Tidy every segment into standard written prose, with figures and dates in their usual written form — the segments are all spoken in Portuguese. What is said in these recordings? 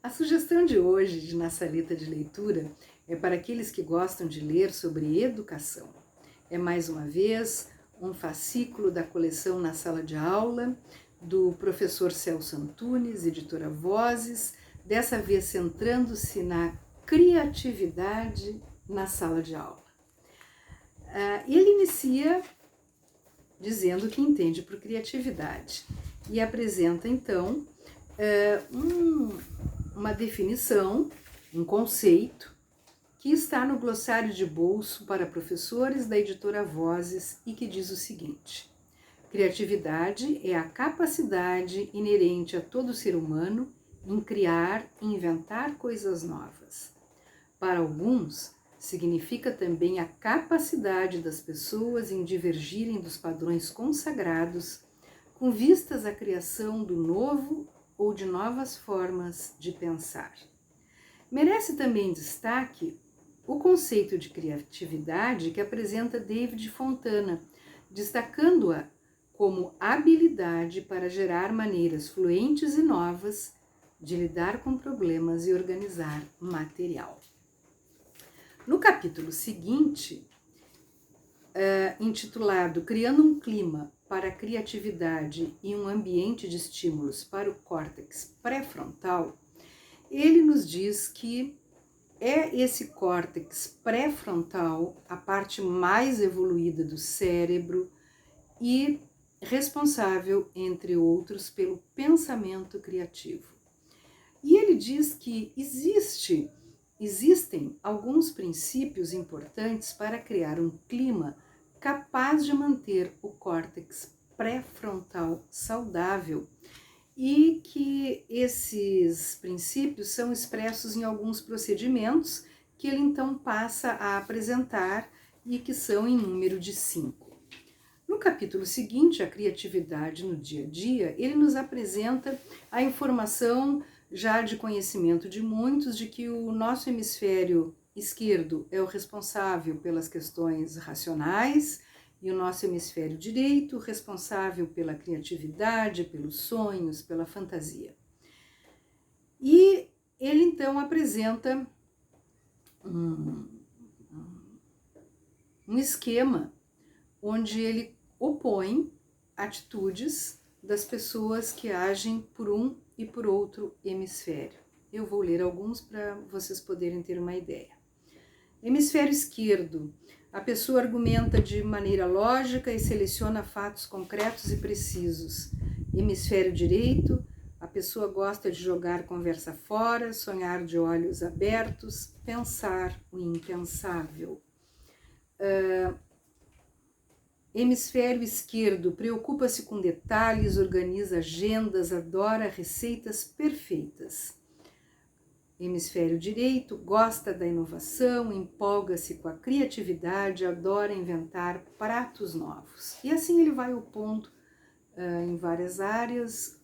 A sugestão de hoje na saleta de leitura é para aqueles que gostam de ler sobre educação. É mais uma vez um fascículo da coleção Na Sala de Aula, do professor Celso Antunes, editora Vozes, dessa vez centrando-se na criatividade na sala de aula. Ele inicia dizendo que entende por criatividade e apresenta então uma definição, um conceito que está no glossário de bolso para professores da editora Vozes e que diz o seguinte: criatividade é a capacidade inerente a todo ser humano em criar e inventar coisas novas. Para alguns, significa também a capacidade das pessoas em divergirem dos padrões consagrados com vistas à criação do novo ou de novas formas de pensar. Merece também destaque o conceito de criatividade que apresenta David Fontana, destacando-a como habilidade para gerar maneiras fluentes e novas de lidar com problemas e organizar material. No capítulo seguinte, intitulado Criando um Clima para a Criatividade e um Ambiente de Estímulos para o Córtex Pré-Frontal, ele nos diz que é esse córtex pré-frontal a parte mais evoluída do cérebro e responsável, entre outros, pelo pensamento criativo. E ele diz que existem alguns princípios importantes para criar um clima capaz de manter o córtex pré-frontal saudável e que esses princípios são expressos em alguns procedimentos que ele então passa a apresentar e que são em número de 5. No capítulo seguinte, a criatividade no dia a dia, ele nos apresenta a informação já de conhecimento de muitos de que o nosso hemisfério esquerdo é o responsável pelas questões racionais e o nosso hemisfério direito responsável pela criatividade, pelos sonhos, pela fantasia. E ele então apresenta um esquema onde ele opõe atitudes das pessoas que agem por um e por outro hemisfério. Eu vou ler alguns para vocês poderem ter uma ideia. Hemisfério esquerdo. A pessoa argumenta de maneira lógica e seleciona fatos concretos e precisos. Hemisfério direito. A pessoa gosta de jogar conversa fora, sonhar de olhos abertos, pensar o impensável. Hemisfério esquerdo, preocupa-se com detalhes, organiza agendas, adora receitas perfeitas. Hemisfério direito, gosta da inovação, empolga-se com a criatividade, adora inventar pratos novos. E assim ele vai ao ponto em várias áreas,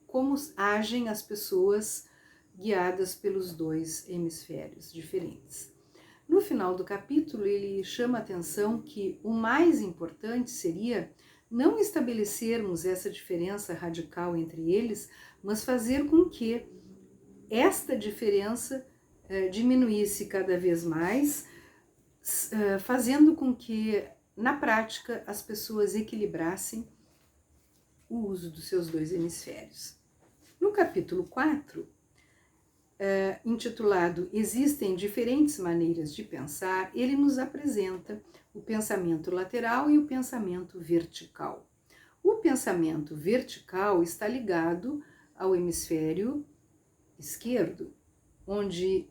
como agem as pessoas guiadas pelos dois hemisférios diferentes. No final do capítulo, ele chama a atenção que o mais importante seria não estabelecermos essa diferença radical entre eles, mas fazer com que esta diferença diminuísse cada vez mais, fazendo com que, na prática, as pessoas equilibrassem o uso dos seus dois hemisférios. No capítulo 4, intitulado Existem diferentes maneiras de pensar, ele nos apresenta o pensamento lateral e o pensamento vertical. O pensamento vertical está ligado ao hemisfério esquerdo, onde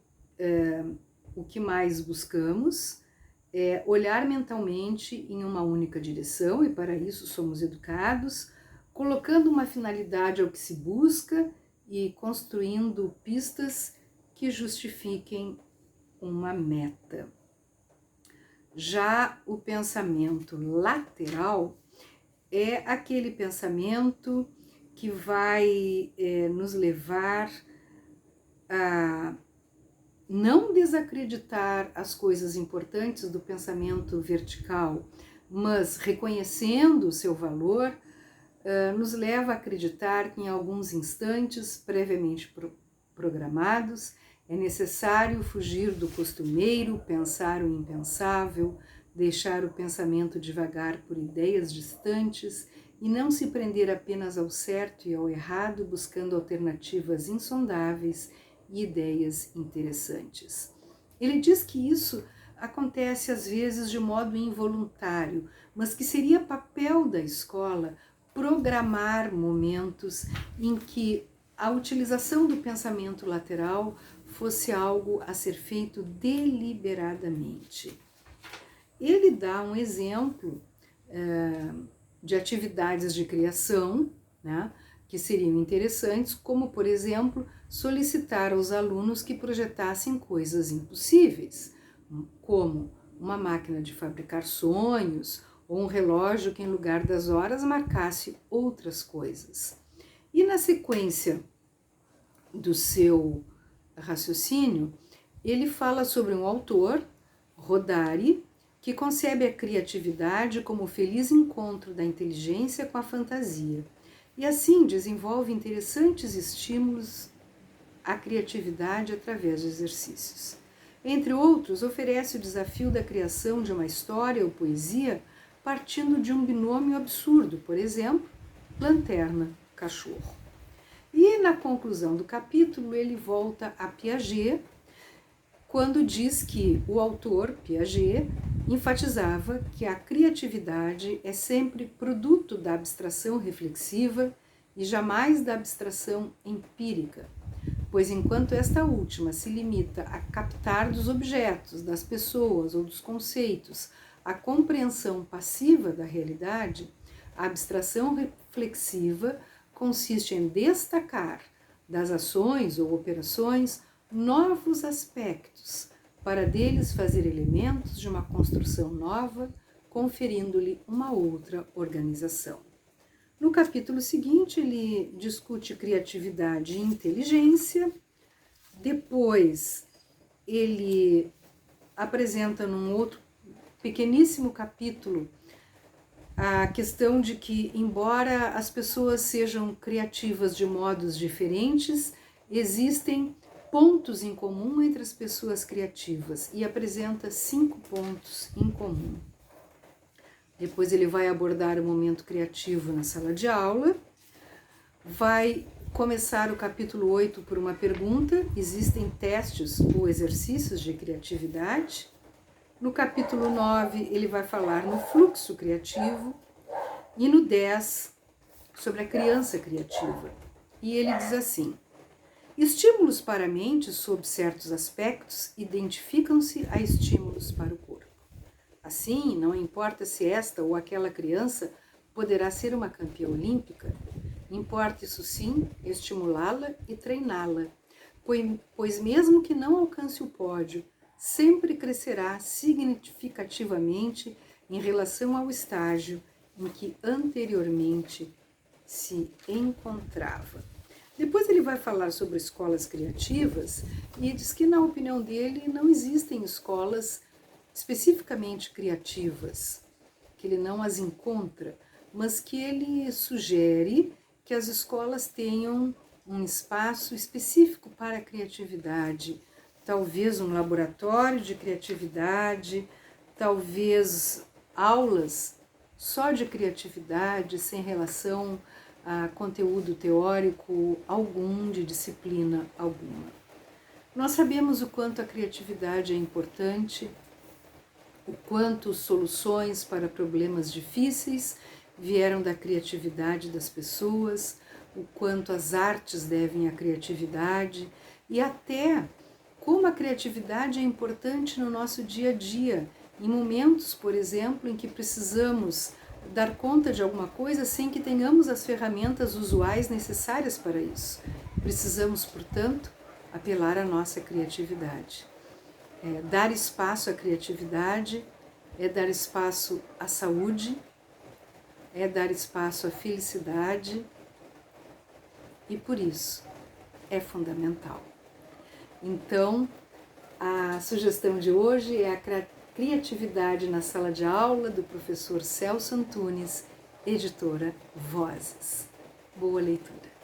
o que mais buscamos é olhar mentalmente em uma única direção, e para isso somos educados, colocando uma finalidade ao que se busca e construindo pistas que justifiquem uma meta. Já o pensamento lateral é aquele pensamento que vai nos levar a não desacreditar as coisas importantes do pensamento vertical, mas reconhecendo o seu valor, nos leva a acreditar que em alguns instantes previamente programados, é necessário fugir do costumeiro, pensar o impensável, deixar o pensamento divagar por ideias distantes e não se prender apenas ao certo e ao errado, buscando alternativas insondáveis e ideias interessantes. Ele diz que isso acontece às vezes de modo involuntário, mas que seria papel da escola programar momentos em que a utilização do pensamento lateral fosse algo a ser feito deliberadamente. Ele dá um exemplo de atividades de criação, né, que seriam interessantes, como, por exemplo, solicitar aos alunos que projetassem coisas impossíveis, como uma máquina de fabricar sonhos ou um relógio que, em lugar das horas, marcasse outras coisas. E na sequência do seu raciocínio, ele fala sobre um autor, Rodari, que concebe a criatividade como o feliz encontro da inteligência com a fantasia, e assim desenvolve interessantes estímulos à criatividade através de exercícios. Entre outros, oferece o desafio da criação de uma história ou poesia partindo de um binômio absurdo, por exemplo, lanterna, cachorro. E na conclusão do capítulo ele volta a Piaget, quando diz que o autor, Piaget, enfatizava que a criatividade é sempre produto da abstração reflexiva e jamais da abstração empírica, pois enquanto esta última se limita a captar dos objetos, das pessoas ou dos conceitos a compreensão passiva da realidade, a abstração reflexiva consiste em destacar das ações ou operações novos aspectos, para deles fazer elementos de uma construção nova, conferindo-lhe uma outra organização. No capítulo seguinte, ele discute criatividade e inteligência. Depois, ele apresenta num outro pequeníssimo capítulo a questão de que, embora as pessoas sejam criativas de modos diferentes, existem pontos em comum entre as pessoas criativas e apresenta 5 pontos em comum. Depois ele vai abordar o momento criativo na sala de aula, vai começar o capítulo 8 por uma pergunta: existem testes ou exercícios de criatividade? No capítulo 9 ele vai falar no fluxo criativo e no 10 sobre a criança criativa. E ele diz assim: estímulos para a mente sob certos aspectos identificam-se a estímulos para o corpo. Assim, não importa se esta ou aquela criança poderá ser uma campeã olímpica, importa isso sim estimulá-la e treiná-la, pois mesmo que não alcance o pódio, sempre crescerá significativamente em relação ao estágio em que anteriormente se encontrava. Depois ele vai falar sobre escolas criativas e diz que, na opinião dele, não existem escolas especificamente criativas, que ele não as encontra, mas que ele sugere que as escolas tenham um espaço específico para a criatividade, talvez um laboratório de criatividade, talvez aulas só de criatividade, sem relação a conteúdo teórico algum, de disciplina alguma. Nós sabemos o quanto a criatividade é importante, o quanto soluções para problemas difíceis vieram da criatividade das pessoas, o quanto as artes devem à criatividade e até como a criatividade é importante no nosso dia a dia, em momentos, por exemplo, em que precisamos dar conta de alguma coisa sem que tenhamos as ferramentas usuais necessárias para isso. Precisamos, portanto, apelar à nossa criatividade. Dar espaço à criatividade é dar espaço à saúde, é dar espaço à felicidade e, por isso, é fundamental. Então, a sugestão de hoje é a criatividade na sala de aula, do professor Celso Antunes, editora Vozes. Boa leitura.